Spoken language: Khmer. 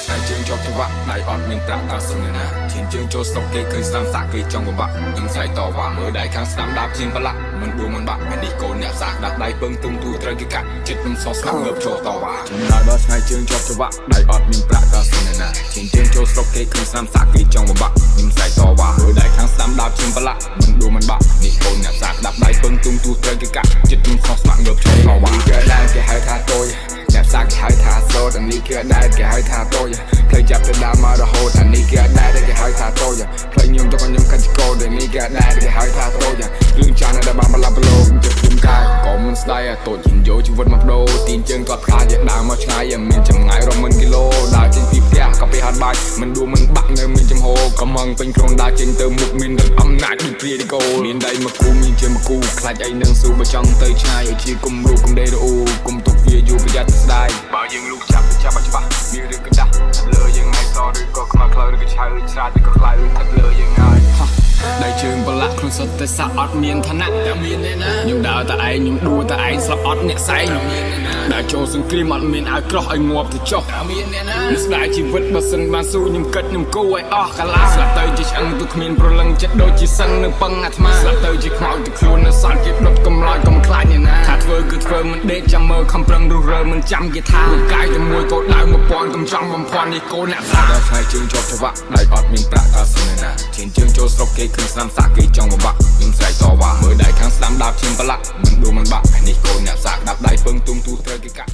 ឆ្ងាយជើងជាប់ច្រវាក់ដៃអត់មានប្រាក់តើសុំណាឈានជើងចូលស្រុកគេឃើញស្ដាំសាក់គេចង់បំបាក់ខ្ញុំស្រែកតវ៉ាមើលដៃខាងស្ដាំដាបជាងប្រឡាក់មិនដួលមិនបាក់នេះកូនអ្នកសាក់ដាក់ដៃពឹងទុំទូត្រូវគេកាត់ចិត្តខ្ញុំសោះស្ងាត់ងើបចូលតវ៉ាចំណាយដល់ឆ្ងាយជើងជាប់ច្រវាក់ដៃអត់មានប្រាក់តើសុំណាឈានជើងចូលស្រុកគេឃើញស្ដាំសាក់គេចង់បំបាក់ខ្ញុំស្រែកតវ៉ាមើលដៃខាងស្ដាំដាបជាងប្រឡាក់មិនដួលមិនបាក់នេះកូនអ្នកសាក់ដាក់ដៃពឹងទុំទូត្រូវគេកាត់ចិត្តខ្ញុំសោះស្ងាត់ងើបចូលតវ៉ាគេដែរគេហៅថាតូចអ្នកសាក់គេហៅថាសូតអានេះគេដែរគេហៅថាតូចផ្លូវចាប់ទៅដើមមករហូតអានេះគេដែរគេហៅថាតូចផ្លូវខ្ញុំទៅខ្ញុំកាត់កោដូចនេះគេដែរគេហៅថាតូចលឿនចានដែលបានបលាប់បលោចិត្តខ្ញុំកាយក៏មិនស្ដាយតូចយយកជីវិតមកបដូរទីជើងទាត់ខ្លាចដើរមកឆ្ងាយមានចម្ងាយរាប់ម៉ឺនគីឡូដើរចេញពីផ្ទះក៏ពីហាត់បាច់មិនដួលមិនបាក់នៅមានចំហកំងពេញខ្លួនដើរចេញទៅមុខមានអំណាចដូចព្រាយកោមានដៃមកគូមានជើងមកគូខ្លាចអីនឹងស៊ូបើចង់ទៅឆ្ងាយឲ្យជាគុំរូបគុំដេរអ៊ូគុំទុកវាយូរប្រយ័ត្នស្ដាយបើយើងលូកចាប់ឲ្យច្បាស់មានរឿងកណ្ដាស់ថាលើយើងឯងតឬក៏ខ្មៅខ្លៅឬក៏ឆៅឆ្លាតឬក៏ខ្លាយឬថាលើយើងហើយដៃជើងប្រឡាក់ខ្លួនសុទ្ធតែសាក់អត់មានឋានៈតែមានទេណាខ្ញុំដើរតែឯងខ្ញុំដួលតែឯងស្លាប់អត់អ្នកសែងដើរចូលសង្គ្រាមអត់មានឲ្យក្រោះឲ្យងាប់ទៅចុះតែមានទេណាស្ដាយជីវិតបើសិនបានស៊ូខ្ញុំគិតខ្ញុំគូឲ្យអស់កាឡាស្លាប់ទៅជាឆ្អឹងទៅគ្មានប្រលឹងចិត្តដូចជាសឹងនៅពឹងអាត្មាស្លាប់ទៅជាខ្មោចទៅខ្លួននៅសល់ជាដុតកំឡោចកុំខ្លាចអ្នកណាថាធ្វើគឺធ្វើមិនដេកចាំមើលខំប្រឹងរុះរើមិនចាំគេថាកាយតែមួយកោដៅ1000កំចង់បំភាន់នេះកូនអ្នកសាដល់ឆ្ងាយជើងជាប់ច្រវាក់ដៃអត់មានប្រាក់តើសុំណាឈានជើងចូលស្រុកគេឃើញស្ដាំសាក់គេចង់បំបាក់ខ្ញុំស្រែកតវ៉ាមើលដៃខាងស្ដាំដាបជាងប្រឡាក់មិនដួលមិនបាក់នេះកូនអ្នកសាក់ដាក់ដៃពឹងទុំទូត្រូវគេកាត់